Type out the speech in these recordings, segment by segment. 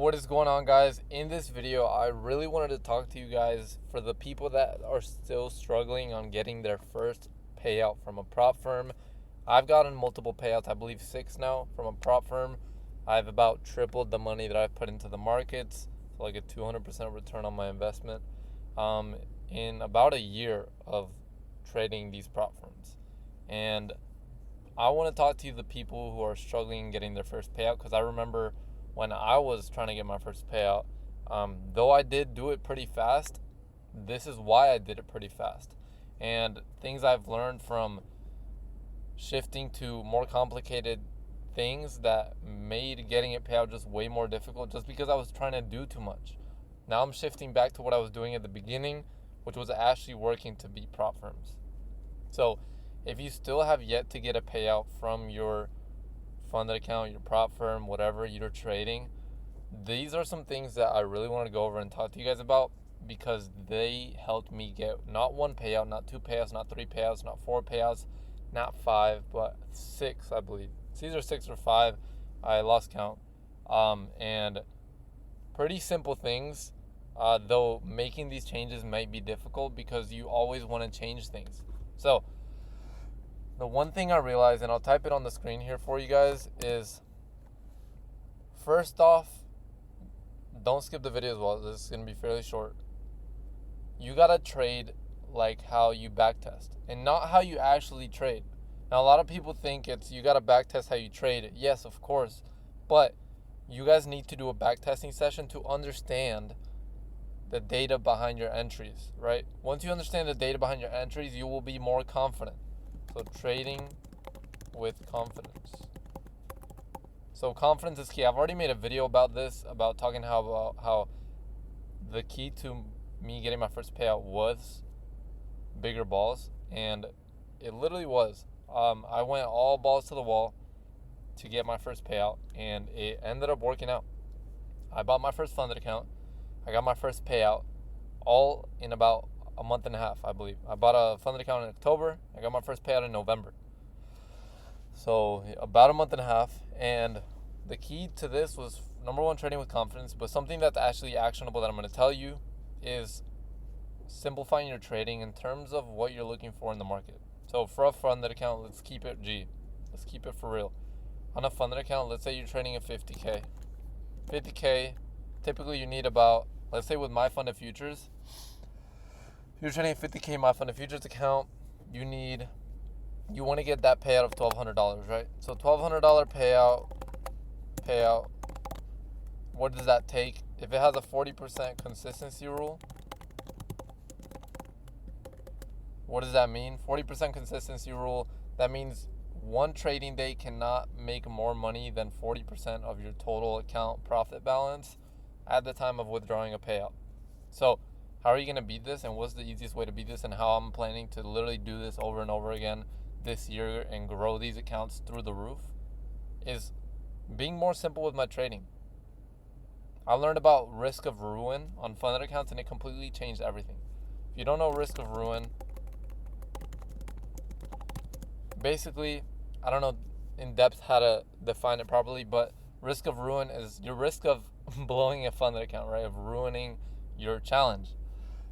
what is going on, guys? In this video, I really wanted to talk to you guys for the people that are still struggling on getting their first payout from a prop firm. I've gotten multiple payouts, I believe 6 now, from a prop firm. I've about tripled the money that I've put into the markets, so like a 200% return on my investment, in about a year of trading these prop firms. And I want to talk to you, the people who are struggling getting their first payout, because I remember when I was trying to get my first payout, though I did do it pretty fast, this is why I did it pretty fast. And things I've learned from shifting to more complicated things that made getting it payout just way more difficult, just because I was trying to do too much. Now I'm shifting back to what I was doing at the beginning, which was actually working to beat prop firms. So if you still have yet to get a payout from your funded account, your prop firm, whatever you're trading, these are some things that I really want to go over and talk to you guys about, because they helped me get not one payout, not 2 payouts, not 3 payouts, not 4 payouts, not 5, but 6, I believe. It's either 6 or 5. I lost count. And pretty simple things, though making these changes might be difficult because you always want to change things. So the one thing I realized, and I'll type it on the screen here for you guys, is first off, don't skip the video as well. This is going to be fairly short. You got to trade like how you backtest and not how you actually trade. Now, a lot of people think it's you got to backtest how you trade. Yes, of course. But you guys need to do a backtesting session to understand the data behind your entries, right? Once you understand the data behind your entries, you will be more confident. So trading with confidence. So confidence is key. I've already made a video about this, about talking about how the key to me getting my first payout was bigger balls, and it literally was. I went all balls to the wall to get my first payout, and it ended up working out. I bought my first funded account. I got my first payout all in about a month and a half, I believe. I bought a funded account in October. I got my first payout in November. So about a month and a half. And the key to this was, number one, trading with confidence. But something that's actually actionable that I'm going to tell you is simplifying your trading in terms of what you're looking for in the market. So for a funded account, let's keep it G. Let's keep it for real. On a funded account, let's say you're trading at 50K. 50K, typically you need about, let's say with my funded futures, you're trading at 50K my funded futures account, you want to get that payout of $1,200, right? So $1,200 payout, what does that take? If it has a 40% consistency rule, what does that mean? 40% consistency rule, that means one trading day cannot make more money than 40% of your total account profit balance at the time of withdrawing a payout. So how are you going to beat this, and what's the easiest way to beat this, and how I'm planning to literally do this over and over again this year and grow these accounts through the roof, is being more simple with my trading. I learned about risk of ruin on funded accounts, and it completely changed everything. If you don't know risk of ruin, basically, I don't know in depth how to define it properly, but risk of ruin is your risk of blowing a funded account, right? Of ruining your challenge.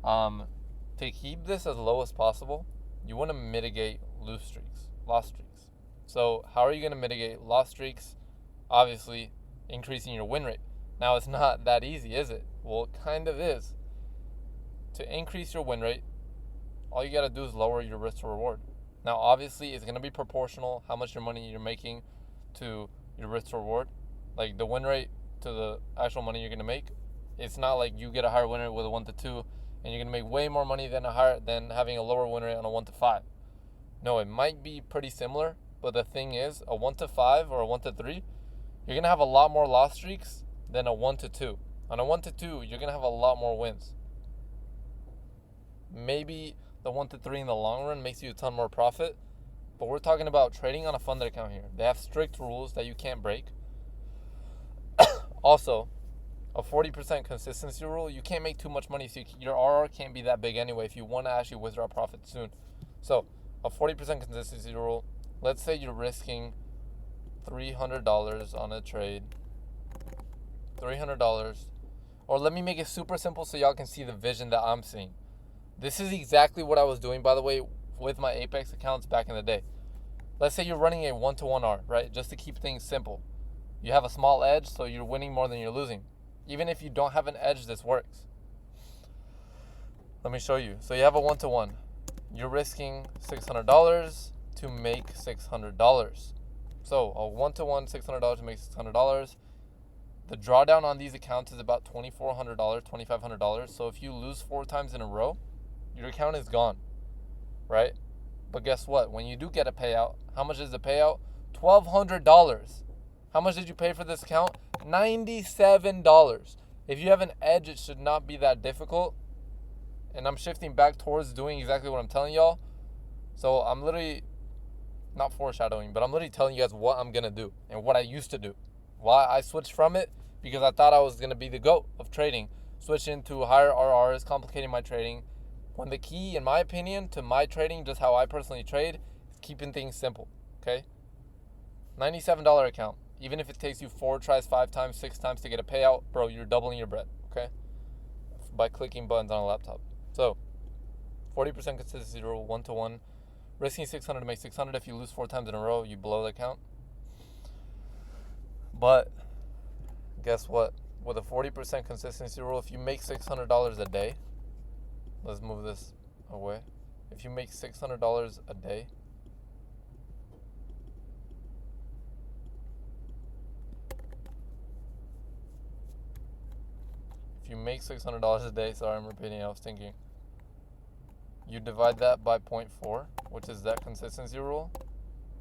To keep this as low as possible, you want to mitigate loss streaks. So how are you going to mitigate loss streaks? Obviously, increasing your win rate. Now, it's not that easy, is it? Well, it kind of is. To increase your win rate, all you got to do is lower your risk to reward. Now, obviously, it's going to be proportional how much your money you're making to your risk to reward. Like the win rate to the actual money you're going to make. It's not like you get a higher win rate with a 1 to 2 and you're going to make way more money than having a lower win rate on a 1 to 5. No, it might be pretty similar, but the thing is, a 1 to 5 or a 1 to 3, you're going to have a lot more loss streaks than a 1 to 2. On a 1 to 2, you're going to have a lot more wins. Maybe the 1 to 3 in the long run makes you a ton more profit, but we're talking about trading on a funded account here. They have strict rules that you can't break. Also, a 40% consistency rule, you can't make too much money, so your RR can't be that big anyway if you want to actually withdraw profit soon. So a 40% consistency rule, let's say you're risking $300 on a trade $300. Or let me make it super simple so y'all can see the vision that I'm seeing. This is exactly what I was doing, by the way, with my Apex accounts back in the day. Let's say you're running a 1-to-1 R, right? Just to keep things simple. You have a small edge, so you're winning more than you're losing. Even if you don't have an edge, this works. Let me show you. So you have a 1-to-1. You're risking $600 to make $600. So a 1-to-1, $600 to make $600. The drawdown on these accounts is about $2,400, $2,500. So if you lose 4 times in a row, your account is gone, right? But guess what? When you do get a payout, how much is the payout? $1,200. How much did you pay for this account? $97. If you have an edge, it should not be that difficult. And I'm shifting back towards doing exactly what I'm telling y'all. So I'm literally not foreshadowing, but I'm literally telling you guys what I'm going to do and what I used to do. Why I switched from it? Because I thought I was going to be the GOAT of trading. Switching to higher RRs, complicating my trading. When the key, in my opinion, to my trading, just how I personally trade, is keeping things simple, okay? $97 account. Even if it takes you 4 tries, 5 times, 6 times to get a payout, bro, you're doubling your bread, okay? By clicking buttons on a laptop. So, 40% consistency rule, 1-to-1. Risking 600 to make 600. If you lose 4 times in a row, you blow the account. But guess what? With a 40% consistency rule, if you make $600 a day, let's move this away. If you make $600 a day, sorry, I'm repeating, I was thinking. You divide that by 0.4, which is that consistency rule,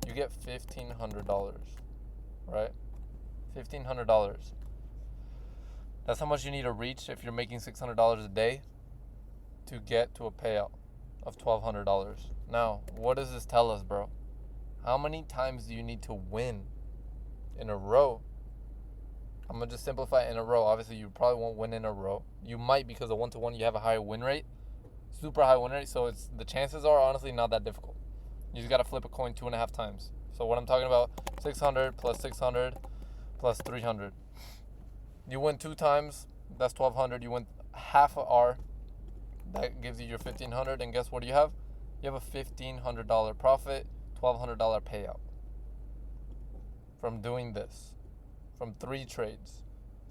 you get $1,500, right? $1,500. That's how much you need to reach if you're making $600 a day to get to a payout of $1,200. Now, what does this tell us, bro? How many times do you need to win in a row? I'm going to just simplify it in a row. Obviously, you probably won't win in a row. You might, because of 1-to-1, you have a higher win rate. Super high win rate, so the chances are honestly not that difficult. You just got to flip a coin 2.5 times. So what I'm talking about, 600 plus 600 plus 300. You win 2 times, that's 1,200. You win half a R, that gives you your 1,500. And guess what you have? You have a $1,500 profit, $1,200 payout from doing this, from 3 trades.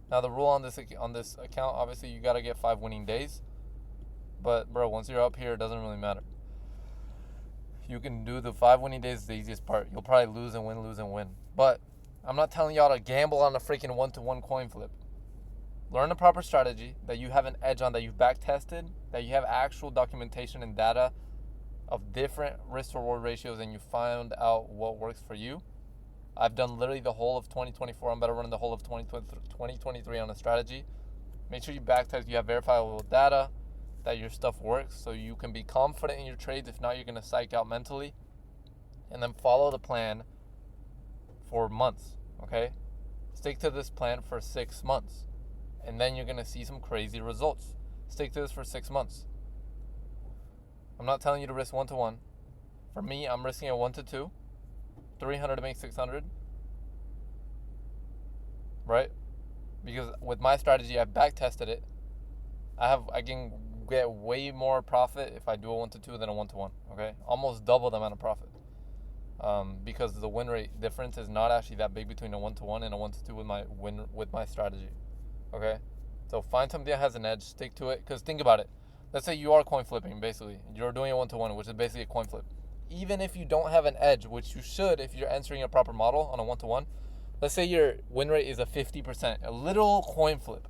Now the rule on this account, obviously you got to get 5 winning days. But bro, once you're up here, it doesn't really matter. You can do the 5 winning days is the easiest part. You'll probably lose and win. But I'm not telling y'all to gamble on a freaking 1-to-1 coin flip. Learn the proper strategy that you have an edge on, that you've back tested, that you have actual documentation and data of different risk to reward ratios, and you found out what works for you. I've done literally the whole of 2024. I'm about to run the whole of 2023 on a strategy. Make sure you back test, you have verifiable data, that your stuff works, so you can be confident in your trades. If not, you're going to psych out mentally. And then follow the plan for months, okay? Stick to this plan for 6 months. And then you're going to see some crazy results. Stick to this for 6 months. I'm not telling you to risk 1-to-1. For me, I'm risking a 1-to-2. 300 to make 600. Right? Because with my strategy, I've back tested it. I can get way more profit if I do a 1-to-2 than a 1-to-1, okay? Almost double the amount of profit. Because the win rate difference is not actually that big between a 1-to-1 and a 1-to-2 with my strategy, okay? So find something that has an edge, stick to it, because think about it. Let's say you are coin flipping, basically. You're doing a 1-to-1, which is basically a coin flip. Even if you don't have an edge, which you should if you're entering a proper model on a 1-to-1, let's say your win rate is a 50%, a literal coin flip.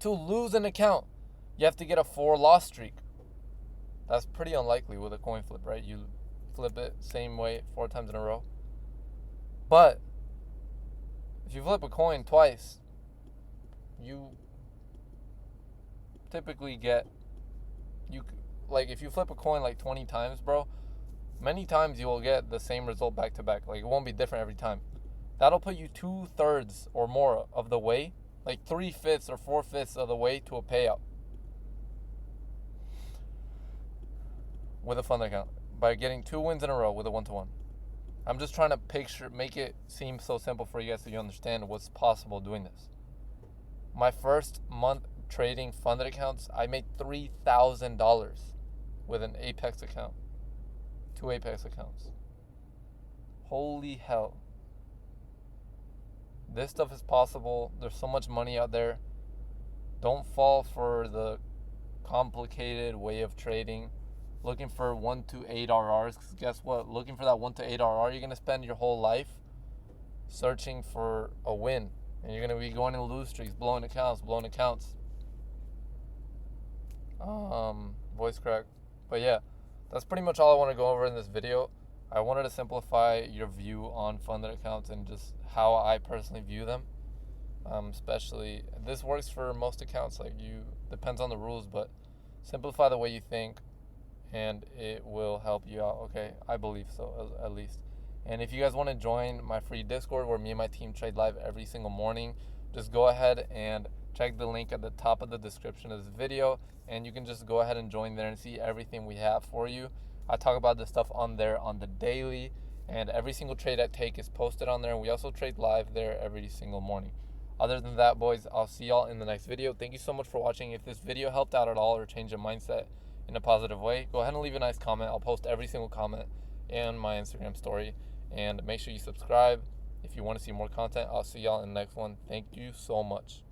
To lose an account, you have to get a 4 loss streak. That's pretty unlikely with a coin flip, right? You flip it same way 4 times in a row. But if you flip a coin twice, you typically get, if you flip a coin like 20 times, bro, many times you will get the same result back to back. Like, it won't be different every time. That'll put you 2/3 or more of the way, like 3/5 or 4/5 of the way to a payout with a fund account by getting 2 wins in a row with a 1-to-1. I'm just trying to make it seem so simple for you guys so you understand what's possible doing this. My first month trading funded accounts, I made $3,000 with an Apex account. 2 Apex accounts. Holy hell. This stuff is possible. There's so much money out there. Don't fall for the complicated way of trading. Looking for 1 to 8 RRs. Because guess what? Looking for that 1 to 8 RR, you're going to spend your whole life searching for a win. And you're going to be going in lose streaks, blowing accounts. Voice crack. But yeah, that's pretty much all I want to go over in this video. I wanted to simplify your view on funded accounts and just how I personally view them. Especially, this works for most accounts. Depends on the rules, but simplify the way you think, and it will help you out. Okay, I believe so, at least. And if you guys want to join my free Discord where me and my team trade live every single morning, just go ahead and check the link at the top of the description of this video, and you can just go ahead and join there and see everything we have for you. I talk about this stuff on there on the daily, and every single trade I take is posted on there, and we also trade live there every single morning. Other than that, boys, I'll see y'all in the next video. Thank you so much for watching. If this video helped out at all or changed your mindset in a positive way, go ahead and leave a nice comment. I'll post every single comment in my Instagram story. And make sure you subscribe if you want to see more content. I'll see y'all in the next one. Thank you so much.